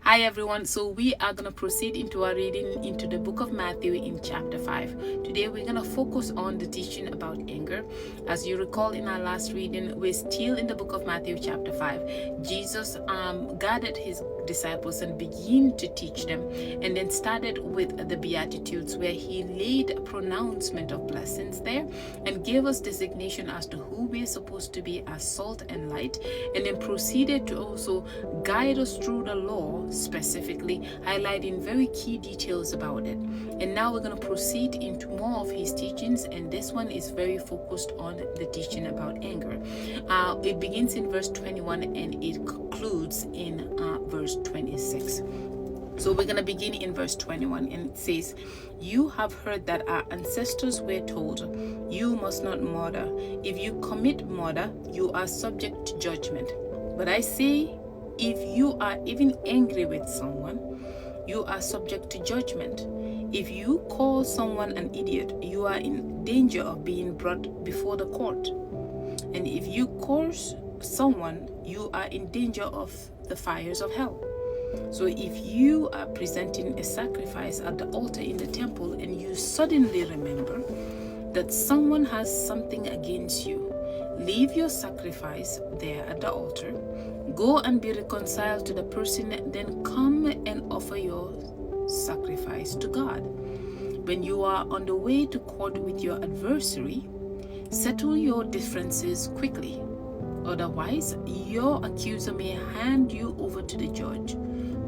Hi everyone, so we are going to proceed into our reading into the book of Matthew in chapter 5. Today we're going to focus on the teaching about anger. As you recall in our last reading, we're still in the book of Matthew chapter 5. Jesus gathered his disciples and began to teach them, and then started with the Beatitudes, where he laid a pronouncement of blessings there and gave us designation as to who we're supposed to be as salt and light, and then proceeded to also guide us through the law, specifically highlighting very key details about it. And now we're going to proceed into more of his teachings, and this one is very focused on the teaching about anger. It begins in verse 21 and it concludes in verse 26. So we're going to begin in verse 21, and it says, "You have heard that our ancestors were told, 'You must not murder. If you commit murder, you are subject to judgment.' But I say, if you are even angry with someone, you are subject to judgment. If you call someone an idiot, you are in danger of being brought before the court. And if you curse someone, you are in danger of the fires of hell. So if you are presenting a sacrifice at the altar in the temple and you suddenly remember that someone has something against you, leave your sacrifice there at the altar, go and be reconciled to the person, then come and offer your sacrifice to God. When you are on the way to court with your adversary, settle your differences quickly. Otherwise, your accuser may hand you over to the judge,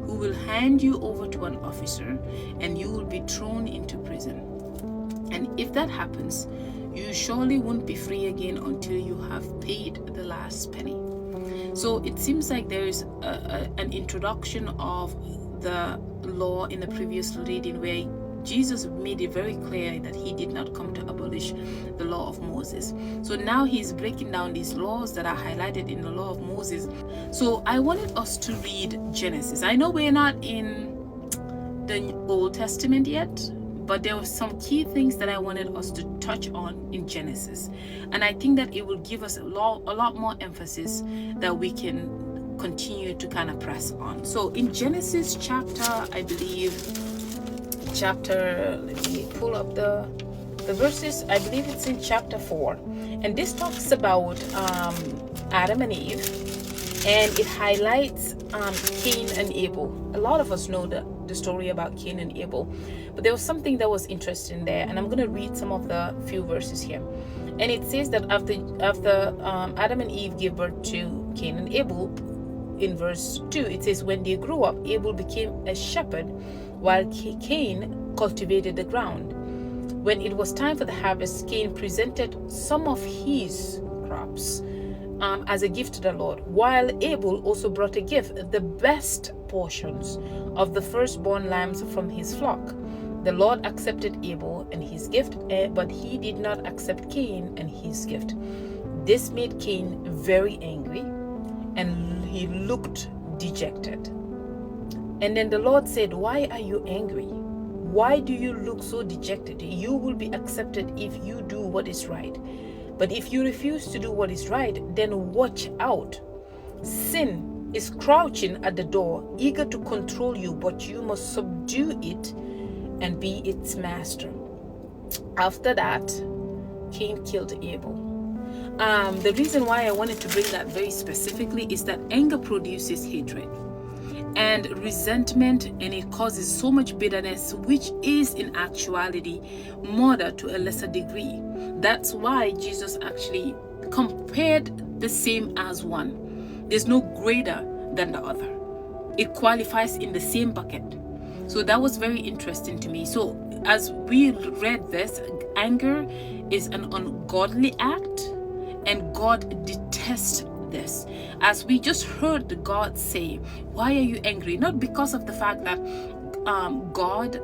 who will hand you over to an officer, and you will be thrown into prison. And if that happens, you surely won't be free again until you have paid the last penny." So it seems like there is an introduction of the law in the previous reading, where Jesus made it very clear that he did not come to abolish the law of Moses. So now he's breaking down these laws that are highlighted in the law of Moses. So I wanted us to read Genesis. I know we're not in the Old Testament yet, but there were some key things that I wanted us to touch on in Genesis. And I think that it will give us a lot more emphasis that we can continue to kind of press on. So in Genesis chapter, let me pull up the verses. I believe it's in chapter 4. And this talks about Adam and Eve, and it highlights Cain and Abel. A lot of us know the story about Cain and Abel, but there was something that was interesting there, and I'm going to read some of the few verses here. And it says that after Adam and Eve gave birth to Cain and Abel, in verse 2, it says, "When they grew up, Abel became a shepherd, while Cain cultivated the ground. When it was time for the harvest, Cain presented some of his crops as a gift to the Lord, while Abel also brought a gift, the best portions of the firstborn lambs from his flock. The Lord accepted Abel and his gift, but he did not accept Cain and his gift. This made Cain very angry, and he looked dejected. And then the Lord said, 'Why are you angry? Why do you look so dejected? You will be accepted if you do what is right. But if you refuse to do what is right, then watch out. Sin is crouching at the door, eager to control you, but you must subdue it and be its master.' After that, Cain killed Abel." The reason why I wanted to bring that very specifically is that anger produces hatred and resentment, and it causes so much bitterness, which is in actuality murder to a lesser degree. That's why Jesus actually compared the same as one. There's no greater than the other. It qualifies in the same bucket. So that was very interesting to me. So as we read this, anger is an ungodly act, and God detests this. As we just heard God say, "Why are you angry?" Not because of the fact that God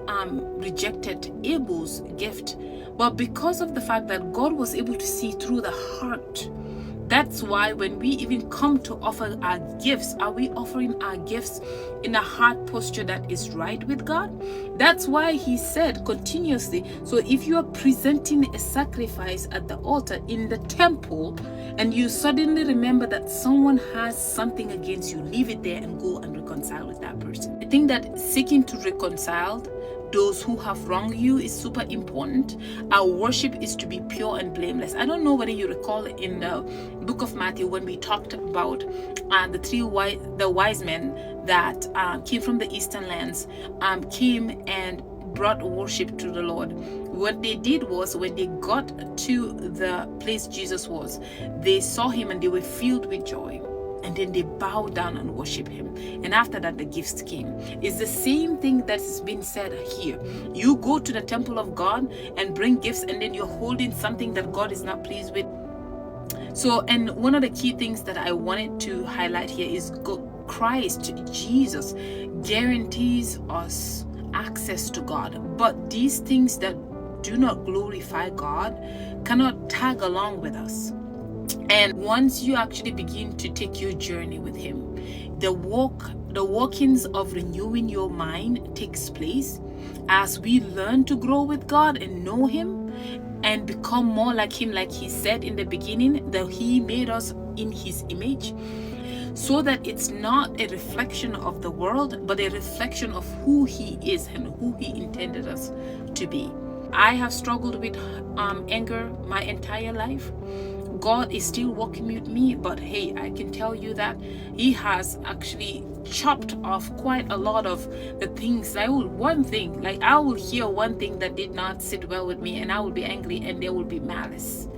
rejected Abel's gift, but because of the fact that God was able to see through the heart That's why when we even come to offer our gifts, are we offering our gifts in a heart posture that is right with God? That's why he said continuously, so if you are presenting a sacrifice at the altar in the temple and you suddenly remember that someone has something against you, leave it there and go and reconcile with that person. I think that seeking to reconcile those who have wronged you is super important. Our worship is to be pure and blameless. I don't know whether you recall in the book of Matthew when we talked about the wise men that came from the eastern lands, came and brought worship to the Lord. What they did was, when they got to the place Jesus was, they saw him and they were filled with joy. And then they bow down and worship him. And after that, the gifts came. It's the same thing that's been said here. You go to the temple of God and bring gifts, and then you're holding something that God is not pleased with. So, and one of the key things that I wanted to highlight here is Christ, Jesus, guarantees us access to God. But these things that do not glorify God cannot tag along with us. And once you actually begin to take your journey with him, the walkings of renewing your mind takes place as we learn to grow with God and know him and become more like him, like he said in the beginning, that he made us in his image, so that it's not a reflection of the world, but a reflection of who he is and who he intended us to be. I have struggled with anger my entire life. God is still working with me, but hey, I can tell you that he has actually chopped off quite a lot of the things. I will hear one thing that did not sit well with me and I will be angry and there will be malice.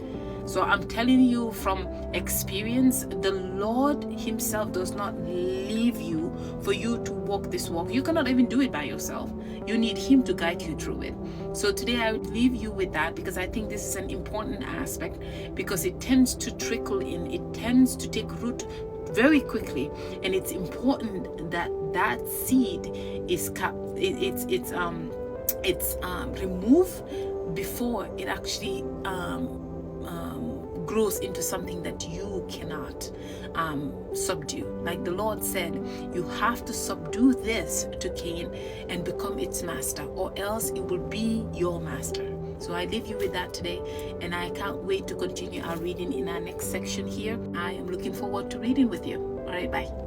So I'm telling you from experience, the Lord himself does not leave you for you to walk this walk. You cannot even do it by yourself. You need him to guide you through it. So today I would leave you with that, because I think this is an important aspect, because it tends to trickle in. It tends to take root very quickly, and it's important that that seed is removed before it actually grows into something that you cannot subdue. Like the Lord said, you have to subdue this to Cain and become its master, or else it will be your master. So I leave you with that today, and I can't wait to continue our reading in our next section here. I am looking forward to reading with you. All right, bye.